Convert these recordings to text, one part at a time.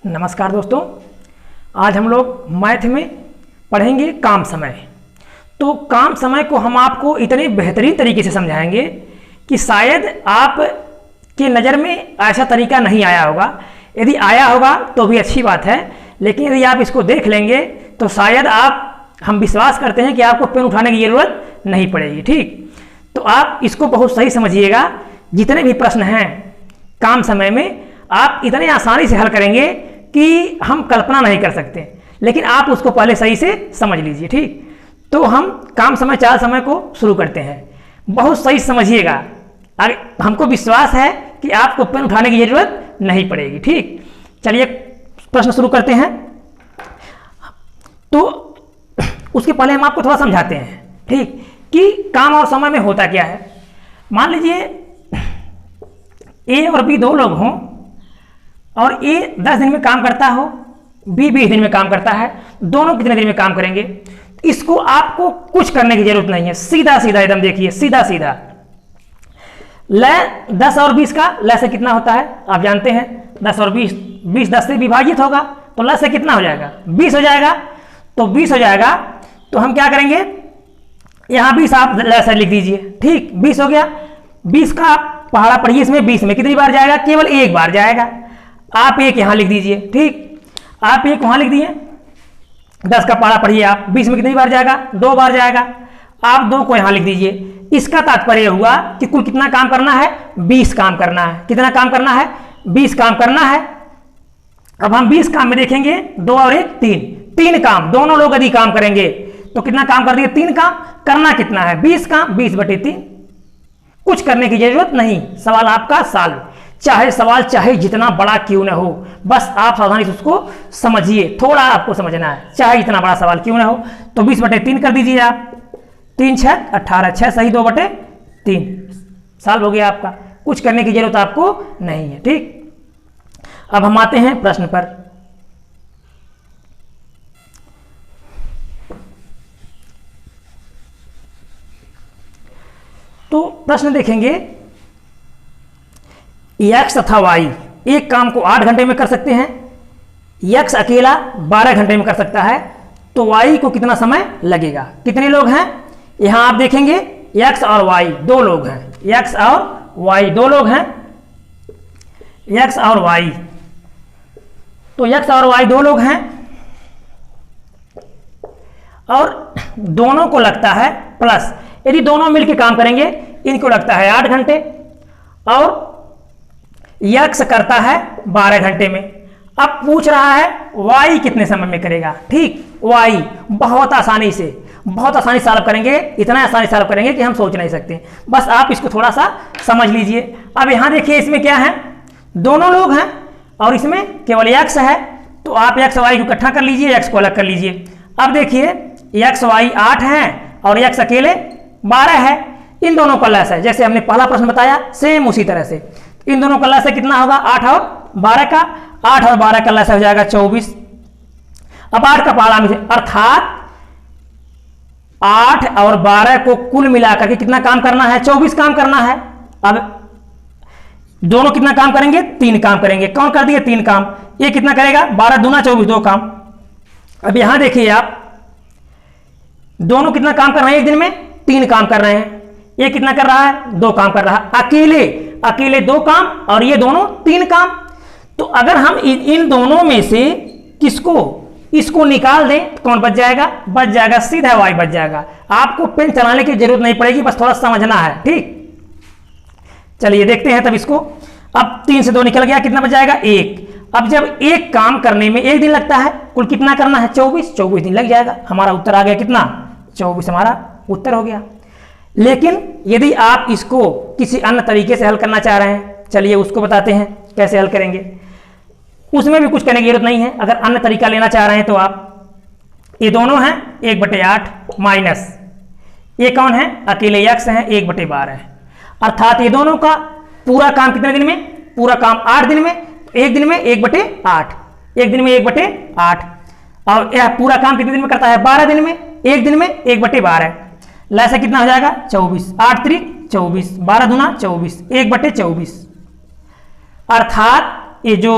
नमस्कार दोस्तों, आज हम लोग मैथ में पढ़ेंगे काम समय। तो काम समय को हम आपको इतने बेहतरीन तरीके से समझाएंगे कि शायद आप की नज़र में ऐसा तरीका नहीं आया होगा। यदि आया होगा तो भी अच्छी बात है, लेकिन यदि आप इसको देख लेंगे तो शायद हम विश्वास करते हैं कि आपको पेन उठाने की ज़रूरत नहीं पड़ेगी। ठीक, तो आप इसको बहुत सही समझिएगा। जितने भी प्रश्न हैं काम समय में आप इतने आसानी से हल करेंगे कि हम कल्पना नहीं कर सकते, लेकिन आप उसको पहले सही से समझ लीजिए। ठीक, तो हम काम समय चाल समय को शुरू करते हैं। बहुत सही समझिएगा, हमको विश्वास है कि आपको पेन उठाने की जरूरत नहीं पड़ेगी। ठीक, चलिए प्रश्न शुरू करते हैं। तो उसके पहले हम आपको थोड़ा समझाते हैं, ठीक, कि काम और समय में होता क्या है। मान लीजिए ए और बी दो लोग हों और ए 10 दिन में काम करता हो, बी 20 दिन में काम करता है। दोनों कितने दिन में काम करेंगे? इसको आपको कुछ करने की जरूरत नहीं है, सीधा सीधा एकदम देखिए, सीधा सीधा। लय 10 और 20 का लय से कितना होता है आप जानते हैं, 10 और 20, 20 10 से विभाजित होगा तो लय से कितना हो जाएगा? 20 हो जाएगा। तो 20 हो जाएगा तो हम क्या करेंगे, यहाँ 20 आप लय से लिख दीजिए। ठीक, 20 हो गया। 20 का आप पहाड़ा पढ़िए, इसमें 20 में कितनी बार जाएगा? केवल एक बार जाएगा। आप एक यहाँ लिख दीजिए। ठीक, आप एक वहाँ लिख दिए। 10 का पहाड़ा पढ़िए आप, 20 में कितनी बार जाएगा? 2 बार जाएगा। आप 2 को यहाँ लिख दीजिए। इसका तात्पर्य हुआ कि कुल कितना काम करना है? 20 काम करना है। कितना काम करना है? 20 काम करना है। अब हम 20 काम में देखेंगे, 2 और 1 3 काम। दोनों लोग यदि काम करेंगे तो कितना काम कर दिए? 3 काम। करना कितना है? 20 काम, 20/3। कुछ करने की जरूरत नहीं, सवाल आपका सॉल्व। चाहे सवाल चाहे जितना बड़ा क्यों न हो, बस आप सावधानी से उसको समझिए। थोड़ा आपको समझना है, चाहे इतना बड़ा सवाल क्यों न हो। तो 20/3 कर दीजिए आप। 3 6 18, 6 सही 2/3, सॉल्व हो गया आपका। कुछ करने की जरूरत आपको नहीं है। ठीक, अब हम आते हैं प्रश्न पर। तो प्रश्न देखेंगे, x तथा y एक काम को 8 घंटे में कर सकते हैं, x अकेला 12 घंटे में कर सकता है, तो y को कितना समय लगेगा? कितने लोग हैं? यहां आप देखेंगे x और y दो लोग हैं, x और y दो लोग हैं, x और y। तो x और y दो लोग हैं और दोनों को लगता है प्लस, यदि दोनों मिलकर काम करेंगे इनको लगता है 8 घंटे और x करता है 12 घंटे में। अब पूछ रहा है y कितने समय में करेगा। ठीक, y बहुत आसानी से सॉल्व करेंगे, इतना आसानी सॉल्व करेंगे कि हम सोच नहीं सकते। बस आप इसको थोड़ा सा समझ लीजिए। अब यहां देखिए, इसमें क्या है? दोनों लोग हैं और इसमें केवल x है, तो आप x y को इकट्ठा कर लीजिए, x को अलग कर लीजिए। अब देखिए x y 8 है और x अकेले 12 है। इन दोनों का लय है, जैसे हमने पहला प्रश्न बताया सेम उसी तरह से इन दोनों का लय कितना होगा? 8 और 12 का। 8 और 12 का लय हो जाएगा 24। अब 8 का पहाड़ा में से, अर्थात 8 और 12 को कुल मिलाकर के कितना काम करना है? 24 काम करना है। अब दोनों कितना काम करेंगे? 3 काम करेंगे। कौन कर दिए? 3 काम। ये कितना करेगा? 12 दूना 24, 2 काम। अब यहां देखिए आप, दोनों कितना काम कर रहे हैं? एक दिन में 3 काम कर रहे हैं। ये कितना कर रहा है? 2 काम कर रहा है। अकेले 2 काम और ये दोनों 3 काम। तो अगर हम इन दोनों में से इसको निकाल दें तो कौन बच जाएगा? बच जाएगा सीधा y बच जाएगा। आपको पेन चलाने की जरूरत नहीं पड़ेगी, बस थोड़ा समझना है। ठीक, चलिए देखते हैं तब इसको। अब 3 से 2 निकल गया, कितना बच जाएगा? 1। अब जब एक काम करने में 1 दिन लगता है, कुल कितना करना है? 24 दिन लग जाएगा। हमारा उत्तर आ गया कितना? 24 हमारा उत्तर हो गया। लेकिन यदि आप इसको किसी अन्य तरीके से हल करना चाह रहे हैं, चलिए उसको बताते हैं कैसे हल करेंगे। उसमें भी कुछ करने की जरूरत नहीं है। अगर अन्य तरीका लेना चाह रहे हैं तो आप, ये दोनों हैं 1/8 माइनस ये कौन है? अकेले x हैं 1/12 है। अर्थात ये दोनों का पूरा काम कितने दिन में? पूरा काम 8 दिन में। एक दिन में 1/8, एक दिन में 1/8 और यह पूरा काम कितने दिन में करता है? 12 दिन में। एक दिन में 1/12। लय से कितना हो जाएगा? 24। 8 3 24, 12 दूना 24, 1/24। अर्थात ये जो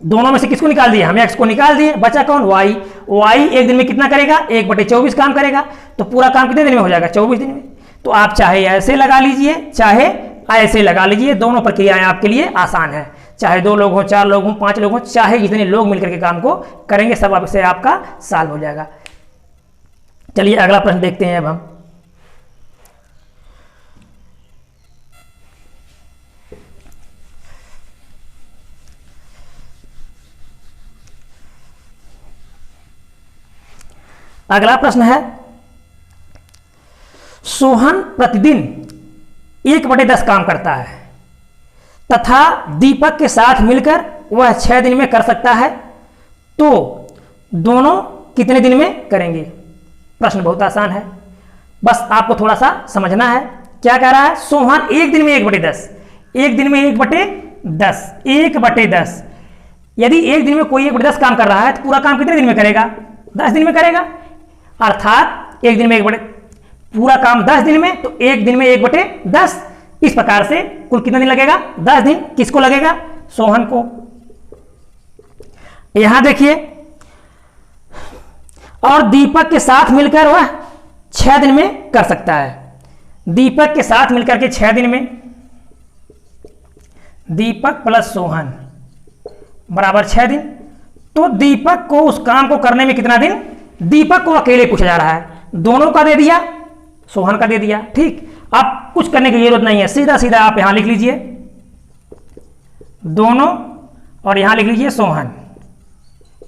दोनों में से किसको निकाल दिए, हम x को निकाल दिए, बचा कौन, y। y एक दिन में कितना करेगा, 1/24 काम करेगा, तो पूरा काम कितने दिन में हो जाएगा, 24 दिन में। तो आप चाहे ऐसे लगा लीजिए चाहे ऐसे लगा लीजिए, दोनों प्रक्रियाएं आपके लिए आसान है। चाहे 2 लोग हों, 4 लोग हों, 5 लोग हों, चाहे जितने लोग मिलकर के काम को करेंगे सब से आपका सॉल्व हो जाएगा। चलिए अगला प्रश्न देखते हैं अब हम। अगला प्रश्न है, सोहन प्रतिदिन 1/10 काम करता है तथा दीपक के साथ मिलकर वह 6 दिन में कर सकता है, तो दोनों कितने दिन में करेंगे। प्रश्न बहुत आसान है, बस आपको थोड़ा सा समझना है। क्या कह रहा है, सोहन एक दिन में 1/10, एक दिन में 1/10, 1/10। यदि एक दिन में कोई 1/10 काम कर रहा है तो पूरा काम कितने दिन में करेगा, 10 दिन में करेगा। अर्थात एक दिन में पूरा काम 10 दिन में, तो एक दिन में 1/10। इस प्रकार से कुल कितना दिन लगेगा, 10 दिन। किसको लगेगा, सोहन को। यहां देखिए, और दीपक के साथ मिलकर वह 6 दिन में कर सकता है। दीपक के साथ मिलकर के 6 दिन में, दीपक प्लस सोहन बराबर 6 दिन। तो दीपक को उस काम को करने में कितना दिन, दीपक को अकेले पूछा जा रहा है, दोनों का दे दिया, सोहन का दे दिया। ठीक, अब कुछ करने की जरूरत नहीं है, सीधा सीधा आप यहां लिख लीजिए दोनों और यहां लिख लीजिए सोहन।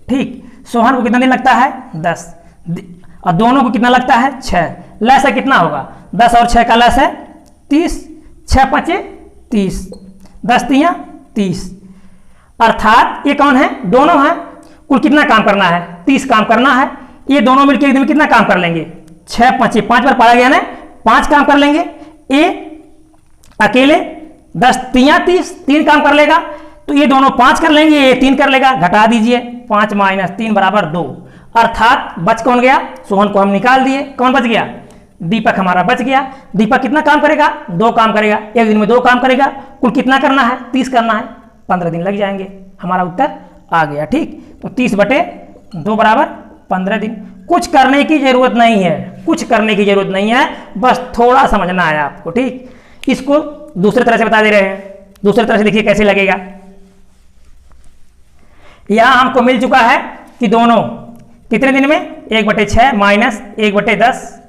ठीक, सोहन को कितना दिन लगता है, 10, और दोनों को कितना लगता है, 6। लैस है कितना होगा, 10 और 6 का लैस है 30, 6 5 30, 10 3 30। अर्थात ये कौन है, दोनों हैं। कुल कितना काम करना है, 30 काम करना है। ये दोनों मिलकर एक दिन में कितना काम कर लेंगे, 6 5 5 बार पढ़ा गया ना, 5 काम कर लेंगे। ये अकेले 10 3 30, 3 काम कर लेगा। तो ये दोनों 5 कर लेंगे, ये 3 कर लेगा। घटा दीजिए, 5 - 3 बराबर 2। अर्थात बच कौन गया, सोहन को हम निकाल दिए, कौन बच गया, दीपक हमारा बच गया। दीपक कितना काम करेगा, 2 काम करेगा, एक दिन में 2 काम करेगा। कुल कितना करना है, 30 करना है, 15 दिन लग जाएंगे। हमारा उत्तर आ गया। ठीक, तो 30/2 बराबर 15 दिन। कुछ करने की जरूरत नहीं है, कुछ करने की जरूरत नहीं है, बस थोड़ा समझना है आपको। ठीक, इसको दूसरे तरह से बता दे रहे हैं, दूसरे तरह से देखिए कैसे लगेगा। यहां हमको मिल चुका है कि दोनों कितने दिन में, 1/6 माइनस 1/10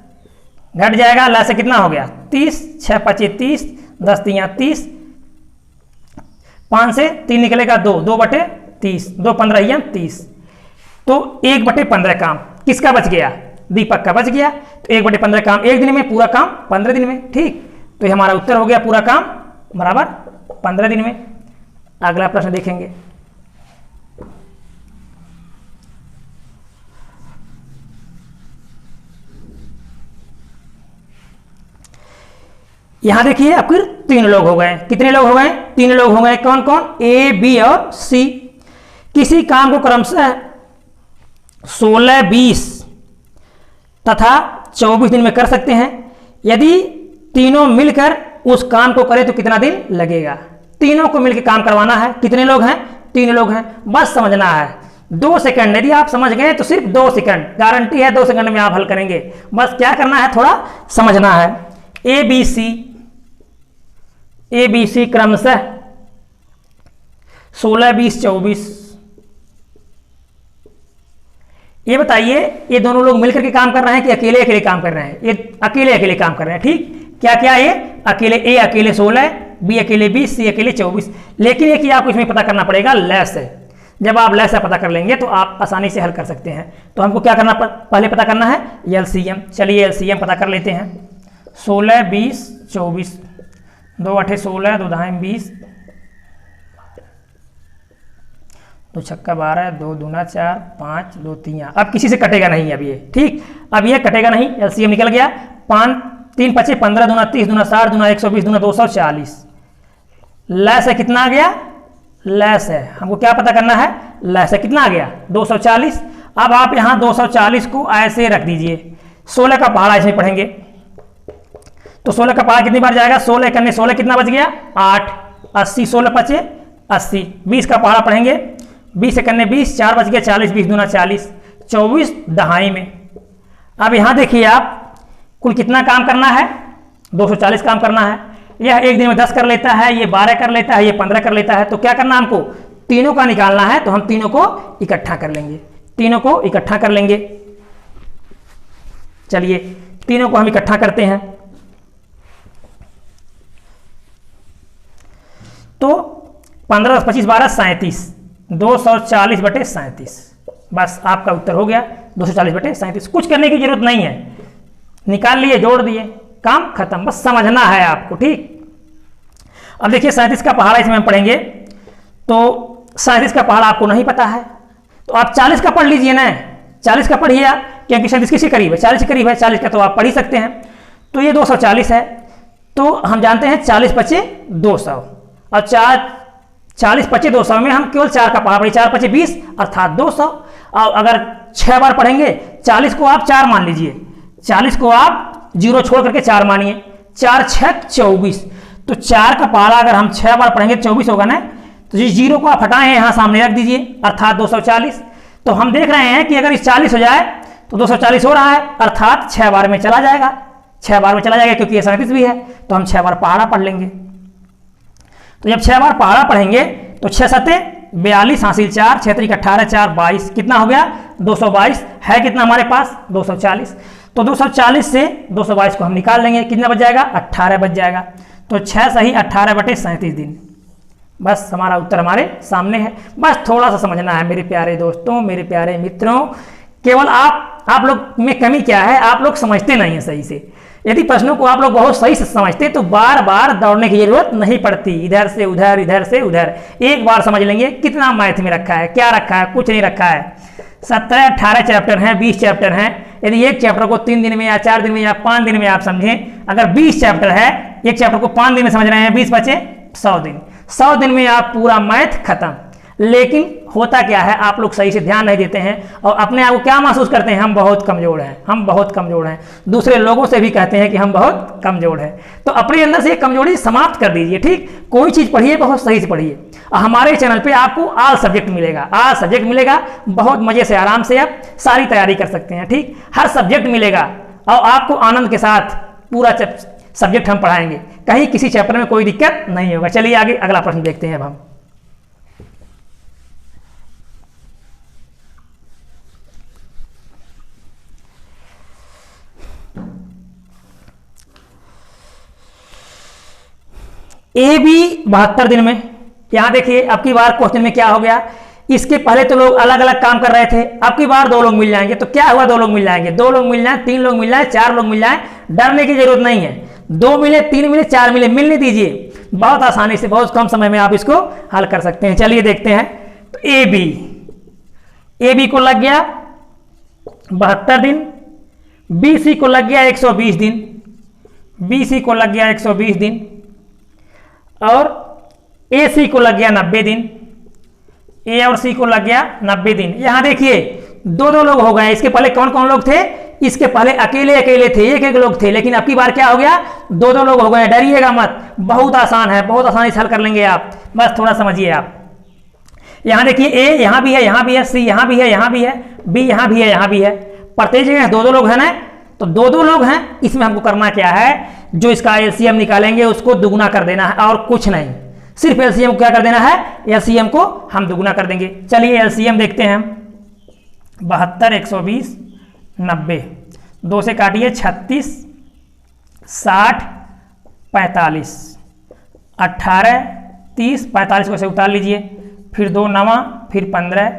घट जाएगा, ला से कितना हो गया 30, 6 5 30, 10 3 30, 5 से 3 निकलेगा 2, 2/30, 2 15 30। तो 1/15 काम किसका बच गया, दीपक का बच गया। तो 1/15 काम एक दिन में, पूरा काम 15 दिन में। ठीक, तो ये हमारा उत्तर हो गया, पूरा काम बराबर 15 दिन में। अगला प्रश्न देखेंगे। यहां देखिए, अब फिर 3 लोग हो गए। कितने लोग हो गए, 3 लोग हो गए। कौन कौन, ए बी और सी। किसी काम को क्रमशः 16 20 तथा 24 दिन में कर सकते हैं। यदि तीनों मिलकर उस काम को करें तो कितना दिन लगेगा। तीनों को मिलकर काम करवाना है। कितने लोग हैं, 3 लोग हैं। बस समझना है, 2 सेकंड, यदि आप समझ गए तो सिर्फ 2 सेकंड, गारंटी है 2 सेकंड में आप हल करेंगे। बस क्या करना है, थोड़ा समझना है। ए बी सी क्रमशः 16 20 24। ये बताइए, ये दोनों लोग मिलकर के काम कर रहे हैं कि अकेले अकेले काम कर रहे हैं, ये अकेले अकेले काम कर रहे हैं। ठीक, क्या क्या, ये अकेले, ए अकेले 16, बी अकेले 20, सी अकेले 24। लेकिन एक ही आपको इसमें पता करना पड़ेगा, लैस है। जब आप लैस पता कर लेंगे तो आप आसानी से हल कर सकते हैं। तो हमको क्या करना, पहले पता करना है एलसीएम। चलिए एलसीएम पता कर लेते हैं। 16 20 24, 2 8 16, 2 10 20, 2 छक्का 12, 2 दूना 4, 5 2 3। अब किसी से कटेगा नहीं अब ये। ठीक, अब ये कटेगा नहीं, एलसीएम निकल गया। 5 3 5 15, दूना 30, दूना 60, दूना 120, दूना 240। लैस है कितना आ गया, लैस है, हमको क्या पता करना है, लैस है कितना आ गया 240। अब आप यहाँ 240 को ऐसे रख दीजिए। 16 का पहाड़ा इसमें पढ़ेंगे तो 16 का पहाड़ा कितनी बार जाएगा, 16 करने 16 कितना बच गया 8, 80, 16 5 80। 20 का पहाड़ा पढ़ेंगे, 20 एकन्ने 20, 4 बच गया 40, 20 दूना 40, 24 दहाई में। अब यहाँ देखिए आप कुल कितना काम करना है, 240 काम करना है। यह एक दिन में 10 कर लेता है, ये 12 कर लेता है, ये 15 कर लेता है। तो क्या करना हमको, तीनों का निकालना है, तो हम तीनों को इकट्ठा कर लेंगे, तीनों को इकट्ठा कर लेंगे। चलिए तीनों को हम इकट्ठा करते हैं। तो 15 25 12 37, 240 बटे 37। बस आपका उत्तर हो गया 240 बटे 37। कुछ करने की जरूरत नहीं है, निकाल लिए, जोड़ दिए, काम खत्म। बस समझना है आपको, ठीक। अब देखिए 37 का पहाड़ा इसमें हम पढ़ेंगे, तो 37 का पहाड़ा आपको नहीं पता है तो आप 40 का पढ़ लीजिए ना, 40 का पढ़िए आप, क्योंकि 37 किसके करीब है, 40 के करीब है, 40 का तो आप पढ़ ही सकते हैं। तो ये 240 है, तो हम जानते हैं 40 पचे 200, और 40 पचे 200 में हम केवल 4 का पहाड़ा पढ़े, 4 पचे 20 अर्थात 200। और अगर 6 बार पढ़ेंगे, 40 को आप 4 मान लीजिए, 40 को आप 0 छोड़ करके 4 मानिए, 4 6 24। तो 4 का पहाड़ा अगर हम 6 बार पढ़ेंगे 24 होगा ना, तो जिस 0 को आप हटाए यहाँ सामने रख दीजिए, अर्थात 240। तो हम देख रहे हैं कि अगर इस 40 हो जाए तो 240 हो रहा है, अर्थात 6 बार में चला जाएगा, 6 बार में चला जाएगा, क्योंकि ये 37 भी है। तो हम 6 बार पहाड़ा पढ़ लेंगे। तो जब 6 बार पहाड़ा पढ़ेंगे तो 6 सते 42 हासिल 4, 6 3 18 4 22, कितना हो गया 222। है कितना हमारे पास 240। तो 240 से 222 को हम निकाल लेंगे, कितना बच जाएगा 18 बच जाएगा। तो 6 सही 18 बटे 37 दिन। बस हमारा उत्तर हमारे सामने है। बस थोड़ा सा समझना है मेरे प्यारे दोस्तों, मेरे प्यारे मित्रों। केवल आप लोग में कमी क्या है, आप लोग समझते नहीं हैं सही से। यदि प्रश्नों को आप लोग बहुत सही से समझते तो बार बार दौड़ने की जरूरत नहीं पड़ती, इधर से उधर, इधर से उधर। एक बार समझ लेंगे कितना मैथ में रखा है, क्या रखा है, कुछ नहीं रखा है। 17 18 चैप्टर हैं, 20 चैप्टर हैं। यदि एक चैप्टर को 3 दिन में या 4 दिन में या 5 दिन में आप समझें, अगर 20 चैप्टर है, एक चैप्टर को 5 दिन में समझ रहे हैं, 20 बचे 100 दिन, 100 दिन में आप पूरा मैथ खत्म। लेकिन होता क्या है, आप लोग सही से ध्यान नहीं देते हैं और अपने आप को क्या महसूस करते हैं, हम बहुत कमजोर हैं, हम बहुत कमजोर हैं। दूसरे लोगों से भी कहते हैं कि हम बहुत कमजोर हैं। तो अपने अंदर से कमजोरी समाप्त कर दीजिए, ठीक। कोई चीज़ पढ़िए, बहुत सही से पढ़िए। हमारे चैनल पे आपको ऑल सब्जेक्ट मिलेगा, ऑल सब्जेक्ट मिलेगा। बहुत मजे से आराम से आप सारी तैयारी कर सकते हैं, ठीक। हर सब्जेक्ट मिलेगा और आपको आनंद के साथ पूरा सब्जेक्ट हम पढ़ाएंगे, कहीं किसी चैप्टर में कोई दिक्कत नहीं होगा। चलिए आगे अगला प्रश्न देखते हैं अब हम। ए बी 72 दिन में। यहां देखिए अब की बार क्वेश्चन में क्या हो गया, इसके पहले तो लोग अलग अलग काम कर रहे थे, अब की बार 2 लोग मिल जाएंगे। तो क्या हुआ, 2 लोग मिल जाएंगे, 2 लोग मिल जाए, 3 लोग मिल जाए, 4 लोग मिल जाए, डरने की जरूरत नहीं है। 2 मिले, 3 मिले, 4 मिले, मिलने दीजिए। बहुत आसानी से, बहुत कम समय में आप इसको हल कर सकते हैं। चलिए देखते हैं। तो ए बी को लग गया 72 दिन, बी सी को लग गया 120 दिन, बी सी को लग गया 120 दिन, और ए सी को लग गया 90 दिन, ए और सी को लग गया 90 दिन। यहां देखिए 2 लोग हो गए। इसके पहले कौन कौन लोग थे, इसके पहले अकेले थे, एक लोग थे। लेकिन अब की बार क्या हो गया, 2 लोग हो गए। डरिएगा मत, बहुत आसान है, बहुत आसानी से हल कर लेंगे आप। बस थोड़ा समझिए आप। यहां देखिए ए यहां भी है, यहां भी है, सी यहां भी है, यहां भी है, बी यहां भी है, यहां भी है। प्रत्येक जगह 2 लोग हैं ना, तो 2 लोग हैं। इसमें हमको करना क्या है, जो इसका एलसीएम निकालेंगे उसको दुगुना कर देना है और कुछ नहीं। सिर्फ एलसीएम को क्या कर देना है, एलसीएम को हम दुगुना कर देंगे। चलिए एलसीएम देखते हैं हम। 72 120 90, 2 से काटिए 36 60 45, 18 30 45 को से उतार लीजिए, फिर 2 9, फिर 15,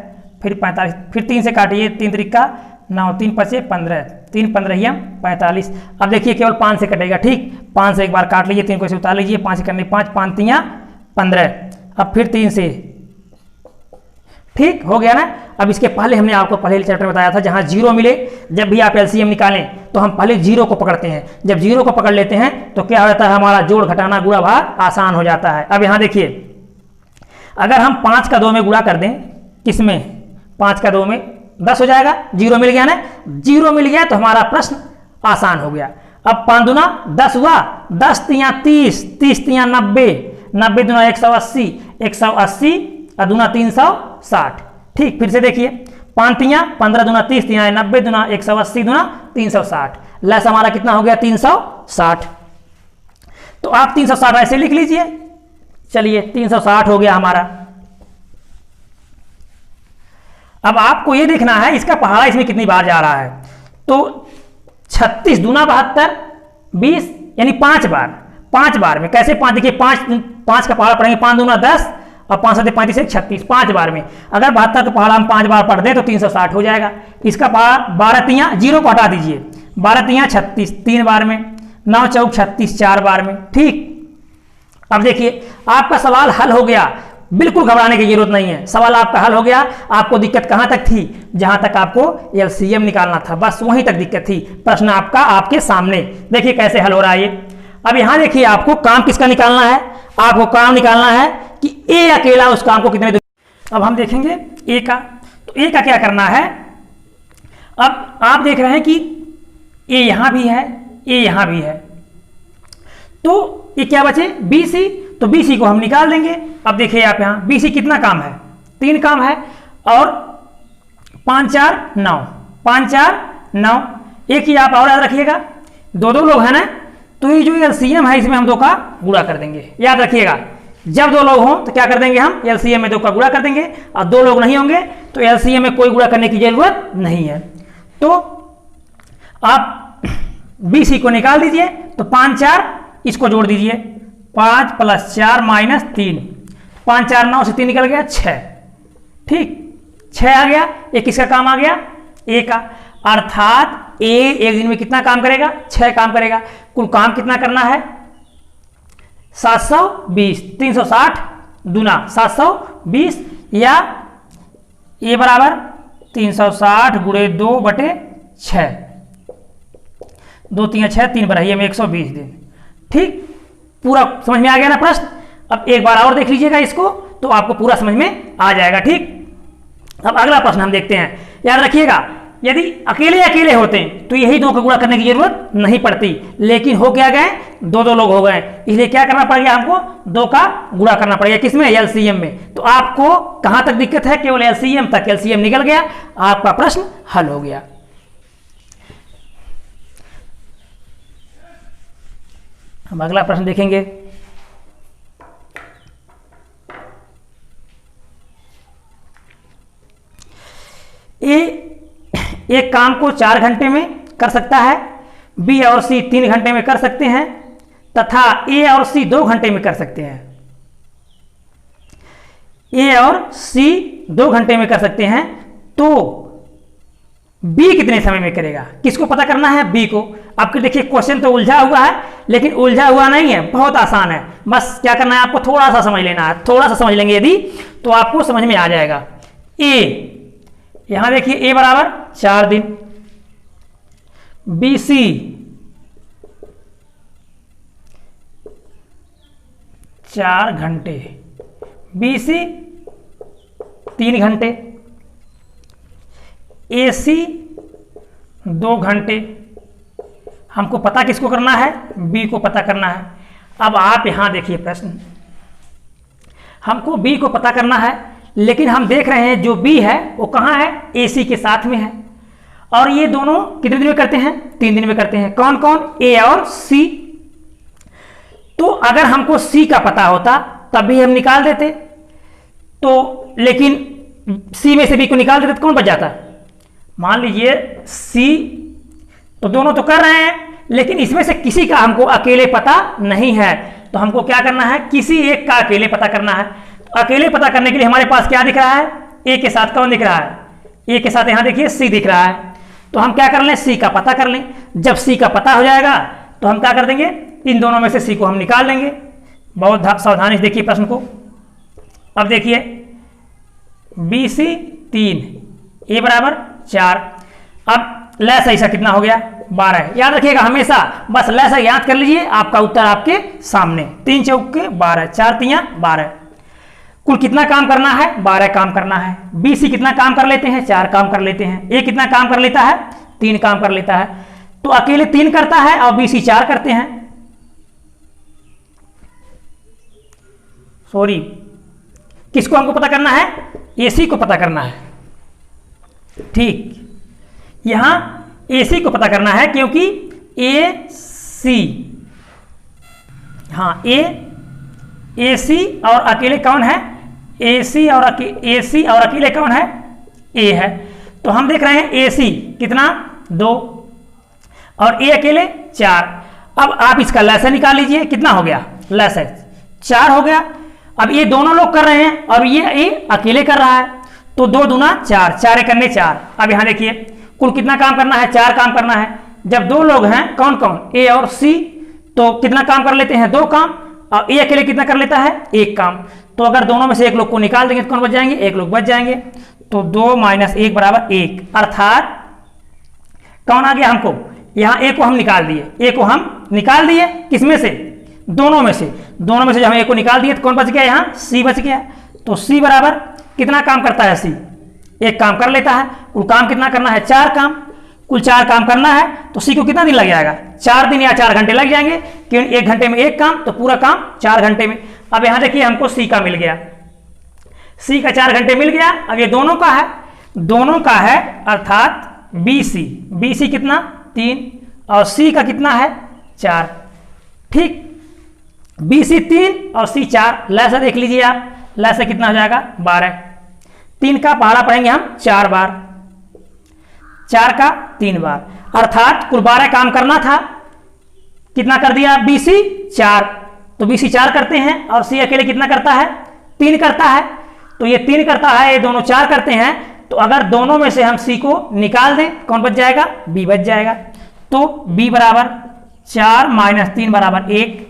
फिर 45, फिर 3 से काटिए, 3 त्रिका 9, 3 पचे 15, 3 15 45। अब देखिए केवल 5 से कटेगा, ठीक। 5 से एक बार काट लीजिए, 3 को से उतार लीजिए, 5 करने 5, 5 3 15। अब फिर 3 से, ठीक हो गया ना। अब इसके पहले हमने आपको पहले चैप्टर में बताया था, जहां 0 मिले, जब भी आप एलसीएम निकालें तो हम पहले 0 को पकड़ते हैं। जब 0 को पकड़ लेते हैं तो क्या होता है, हमारा जोड़ घटाना गुणा भाग आसान हो जाता है। अब यहां देखिए, अगर हम 5 का 2 में गुणा कर दें, किसमें, 5 का 2 में 10 हो जाएगा। 0 मिल गया ना, 0 मिल गया तो हमारा प्रश्न आसान हो गया। अब 5 दूना 10 हुआ, 10 तिया 30, 30 तिया 90, 90 दूना 180, 180 और दूना 360। ठीक, फिर से देखिए, 5 तियाँ 15 दूना 30 तियाँ 90 दूना 180 दूना 360, लेस हमारा कितना हो गया 360। तो आप 360 ऐसे लिख लीजिए। चलिए 360 हो गया हमारा। अब आपको ये देखना है इसका पहाड़ा इसमें कितनी बार जा रहा है। तो 36 दूना 72 20 यानी 5 बार, 5 बार में कैसे 5, देखिए 5 का पहाड़ा पढ़ेंगे 5 दूना 10 और 5 7 35 36, 5 बार में। अगर 72 का पहाड़ा हम 5 बार पढ़ दें तो 360 हो जाएगा। इसका पहाड़ा 12 तियाँ, जीरो को हटा दीजिए, 12 तियाँ 36 3 बार में, 9 चौक 36 4 बार में। ठीक, अब देखिए आपका सवाल हल हो गया, बिल्कुल घबराने की जरूरत नहीं है, सवाल आपका हल हो गया। आपको दिक्कत कहां तक थी, जहां तक आपको एलसीएम निकालना था, बस वहीं तक दिक्कत थी। प्रश्न आपका आपके सामने, देखिए कैसे हल हो रहा है ये। अब यहां देखिए आपको काम किसका निकालना है, आपको काम निकालना है कि ए अकेला उस काम को कितने। अब हम देखेंगे ए का, तो ए का क्या करना है। अब आप देख रहे हैं कि ए यहां भी है, ए यहां भी है, तो ये क्या बचे BC, तो BC को हम निकाल देंगे। अब देखिए आप यहाँ BC कितना काम है, 3 काम है, और 5 4 9, 5 4 9। एक ही आप और याद रखिएगा, 2 लोग हैं ना, तो ये जो LCM है इसमें हम 2 का गुणा कर देंगे। याद रखिएगा, जब 2 लोग हों तो क्या कर देंगे हम, LCM में 2 का गुणा कर देंगे, और 2 लोग नहीं होंगे तो LCM में कोई गुणा करने की जरूरत नहीं है। तो आप BC को निकाल दीजिए, तो 5 4 इसको जोड़ दीजिए, 5 + 4 - 3, 5 4 9 से 3 निकल गया 6। ठीक, 6 आ गया। ये किसका काम आ गया, ए का, अर्थात ए एक दिन में कितना काम करेगा, 6 काम करेगा। कुल काम कितना करना है 720, 360 दूना 720, या ए बराबर 360 गुणे 2/6, 2 3 6 3 बढ़ाइए में 120 दिन। ठीक, पूरा समझ में आ गया ना प्रश्न। अब एक बार और देख लीजिएगा इसको, तो आपको पूरा समझ में आ जाएगा। ठीक, अब अगला प्रश्न हम देखते हैं। याद रखिएगा, यदि अकेले अकेले होते तो यही 2 का गुणा करने की जरूरत नहीं पड़ती, लेकिन हो क्या गए 2 लोग हो गए, इसलिए क्या करना पड़ गया हमको 2 का गुणा करना पड़ेगा। किसमें, LCM में। तो आपको कहां तक दिक्कत है, केवल LCM तक, LCM निकल गया, आपका प्रश्न हल हो गया। हम अगला प्रश्न देखेंगे। एक काम को 4 घंटे में कर सकता है, B और C 3 घंटे में कर सकते हैं, तथा A और C 2 घंटे में कर सकते हैं। A और C 2 घंटे में कर सकते हैं, तो B कितने समय में करेगा, किसको पता करना है, B को। आपके देखिए क्वेश्चन तो उलझा हुआ है, लेकिन उलझा हुआ नहीं है, बहुत आसान है। बस क्या करना है, आपको थोड़ा सा समझ लेना है, थोड़ा सा समझ लेंगे यदि तो आपको समझ में आ जाएगा। A, यहां देखिए A बराबर 4 दिन, BC 4 घंटे, BC 3 घंटे, AC 2 घंटे। हमको पता किसको करना है, B को पता करना है। अब आप यहां देखिए प्रश्न, हमको B को पता करना है, लेकिन हम देख रहे हैं जो B है वो कहां है, AC के साथ में है, और ये दोनों कितने दिन में करते हैं, 3 दिन में करते हैं। कौन कौन, A और C। तो अगर हमको C का पता होता तब भी हम निकाल देते, तो लेकिन C में से B को निकाल देते तो कौन बच जाता। मान लीजिए C, तो दोनों तो कर रहे हैं, लेकिन इसमें से किसी का हमको अकेले पता नहीं है, तो हमको क्या करना है, किसी एक का अकेले पता करना है। तो अकेले पता करने के लिए हमारे पास क्या दिख रहा है, A के साथ कौन दिख रहा है, A के साथ यहां देखिए C दिख रहा है। तो हम क्या कर लें, C का पता कर लें। जब C का पता हो जाएगा तो हम क्या कर देंगे, इन दोनों में से C को हम निकाल देंगे। बहुत सावधानी से देखिए प्रश्न को। अब देखिए BC 3, A बराबर 4। अब लैस ऐसा कितना हो गया, 12। याद रखिएगा हमेशा, बस लैसा याद कर लीजिए, आपका उत्तर आपके सामने। 3 चौके 12, 4 तियां 12। कुल कितना काम करना है, 12 काम करना है। BC कितना काम कर लेते हैं, 4 काम कर लेते हैं। A कितना काम कर लेता है, 3 काम कर लेता है। तो अकेले 3 करता है और BC 4 करते हैं। सॉरी, किसको हमको पता करना है, AC को पता करना है। ठीक, यहां AC को पता करना है क्योंकि AC, हाँ AC और अकेले कौन है, AC और अकेले कौन है, A है। तो हम देख रहे हैं AC कितना 2 और A अकेले 4। अब आप इसका लसागु निकाल लीजिए, कितना हो गया, लसागु 4 हो गया। अब ये दोनों लोग कर रहे हैं और ये अकेले कर रहा है, तो 2 दूना 4, 4 एक करने 4। अब यहां देखिए कुल कितना काम करना है, 4 काम करना है। जब 2 लोग हैं, कौन कौन, A और C, तो कितना काम कर लेते हैं, 2 काम, और A अकेले कितना कर लेता है, 1 काम। तो अगर दोनों में से एक लोग को निकाल देंगे तो कौन बच जाएंगे, 1 लोग बच जाएंगे। तो 2 - 1 बराबर 1, अर्थात कौन आ गया हमको, यहाँ A को हम निकाल दिए, A को हम निकाल दिए, किसमें से, दोनों में से जब हम A को निकाल दिए तो कौन बच गया, यहाँ C बच गया। तो C बराबर कितना काम करता है, C 1 काम कर लेता है। कुल काम कितना करना है, 4 काम, कुल 4 काम करना है। तो C को कितना दिन लग जाएगा, 4 दिन या 4 घंटे लग जाएंगे, क्योंकि 1 घंटे में 1 काम, तो पूरा काम 4 घंटे में। अब यहाँ देखिए हमको C का मिल गया, C का 4 घंटे मिल गया। अब ये दोनों का है, अर्थात BC कितना 3 और C का कितना है 4। ठीक, BC 3 और C 4। लसागु देख लीजिए आप, लसागु कितना हो जाएगा 12। 3 का पहाड़ा पढ़ेंगे हम 4 बार, 4 का 3 बार, अर्थात कुल 12 काम करना था। कितना कर दिया BC 4, तो BC 4 करते हैं और C अकेले कितना करता है, 3 करता है। तो ये 3 करता है, ये दोनों 4 करते हैं। तो अगर दोनों में से हम C को निकाल दें, कौन बच जाएगा, B बच जाएगा। तो B बराबर 4 - 3 बराबर 1।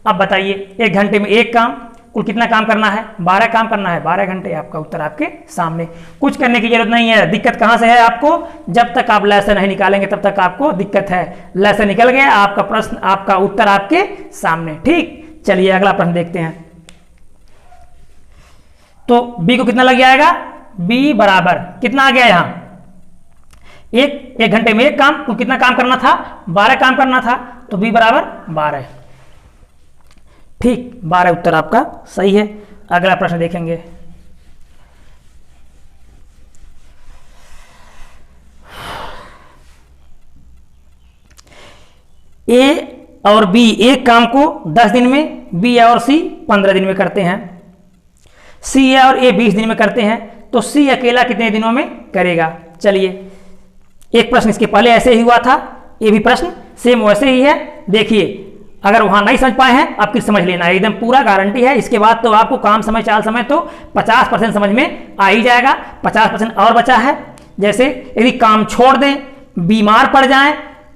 अब बताइए 1 घंटे में 1 काम, कुल कितना काम करना है, 12 काम करना है, 12 घंटे। आपका उत्तर आपके सामने, कुछ करने की जरूरत नहीं है। दिक्कत कहां से है आपको, जब तक आप लसागु नहीं निकालेंगे तब तक आपको दिक्कत है। लसागु निकल गया, आपका प्रश्न, आपका उत्तर आपके सामने। ठीक, चलिए अगला प्रश्न देखते हैं। तो B को कितना लग जाएगा, B बराबर कितना आ गया, यहां 1 घंटे में 1 काम, तो कितना काम करना था, 12 काम करना था। तो B बराबर 12। ठीक, 12 उत्तर आपका सही है। अगला प्रश्न देखेंगे। A और B एक काम को 10 दिन में, B और C 15 दिन में करते हैं। C और A 20 दिन में करते हैं। तो C अकेला कितने दिनों में करेगा। चलिए, एक प्रश्न इसके पहले ऐसे ही हुआ था, ये भी प्रश्न सेम वैसे ही है। देखिए, अगर वहां नहीं समझ पाए हैं, आपकी समझ लेना है, एकदम पूरा गारंटी है। इसके बाद तो आपको काम समय चाल समय तो 50% समझ में आ ही जाएगा। 50% और बचा है। जैसे यदि काम छोड़ दें, बीमार पड़ जाएं,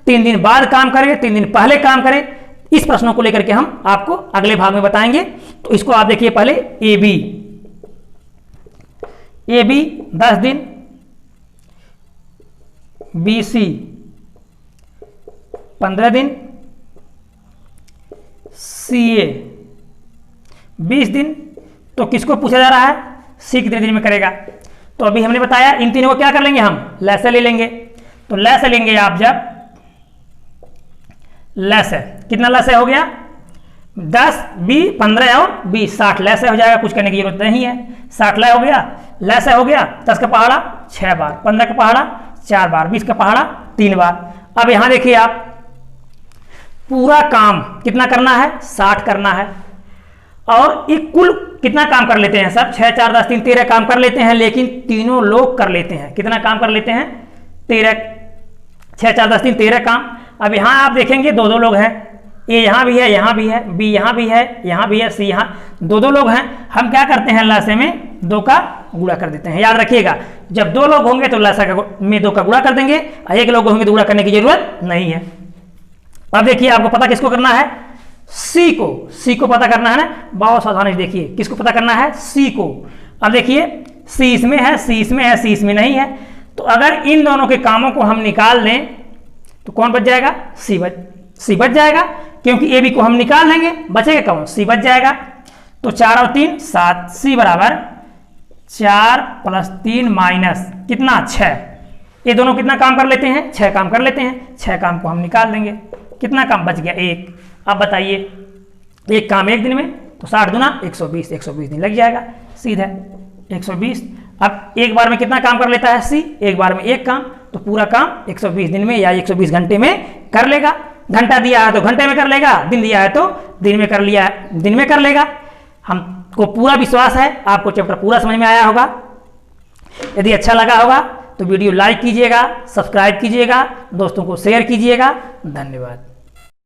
3 दिन बाद काम करें, 3 दिन पहले काम करें, इस प्रश्नों को लेकर के हम आपको अगले भाग में बताएंगे। तो इसको आप देखिए पहले, ए बी 10 दिन, BC 15 दिन, CA 20 दिन। तो किसको पूछा जा रहा है, C कितने दिन में करेगा। तो अभी हमने बताया इन तीनों को क्या कर लेंगे, हम लसागु ले लेंगे। तो लसागु लेंगे आप, जब लसागु कितना लसागु हो गया, 10 B 15 और 20 60 लसागु हो जाएगा। कुछ करने की जरूरत नहीं है, 60 लसागु हो गया, लसागु हो गया। 10 का पहाड़ा 6 बार, 15 का पहाड़ा 4 बार, 20 का पहाड़ा 3 बार। अब यहां देखिए आप, पूरा काम कितना करना है, 60 करना है। और ये कुल कितना काम कर लेते हैं सब, 6 4 10 3 13 काम कर लेते हैं। लेकिन तीनों लोग कर लेते हैं, कितना काम कर लेते हैं, 13। 6 4 10 3 13 काम। अब यहां आप देखेंगे 2 लोग हैं, ए यहां भी है, यहां भी है, बी यहां भी है, यहां भी है, सी यहां, 2 लोग हैं। हम क्या करते हैं, लसागु में 2 का गुणा कर देते हैं। याद रखिएगा, जब 2 लोग होंगे तो लसागु में 2 का गुणा कर देंगे, और 1 लोग होंगे तो गुणा करने की जरूरत नहीं है। अब देखिए, आपको पता किसको करना है, सी को पता करना है ना, बहुत सावधानी से देखिए, किसको पता करना है, सी को। अब देखिए, सी इसमें है, सी इसमें है, सी इसमें नहीं है। तो अगर इन दोनों के कामों को हम निकाल लें तो कौन बच जाएगा, सी बच जाएगा, क्योंकि ए बी को हम निकाल लेंगे, बचेगा कौन, सी बच जाएगा। तो 4 और 3 7, सी बराबर 4 + 3 माइनस कितना 6। ये दोनों कितना काम कर लेते हैं, 6 काम कर लेते हैं। 6 काम को हम निकाल देंगे, कितना काम बच गया, 1। अब बताइए, एक काम 1 दिन में, तो 60 × 120 120 दिन लग जाएगा सीधा। 120 अब एक बार में कितना काम कर लेता है सी, एक बार में एक काम, तो पूरा काम 120 दिन में या 120 घंटे में कर लेगा। घंटा दिया है तो घंटे में कर लेगा, दिन दिया है तो दिन में कर लिया, दिन में कर लेगा। हमको पूरा विश्वास है आपको चैप्टर पूरा समझ में आया होगा। यदि अच्छा लगा होगा तो वीडियो लाइक कीजिएगा, सब्सक्राइब कीजिएगा, दोस्तों को शेयर कीजिएगा। धन्यवाद।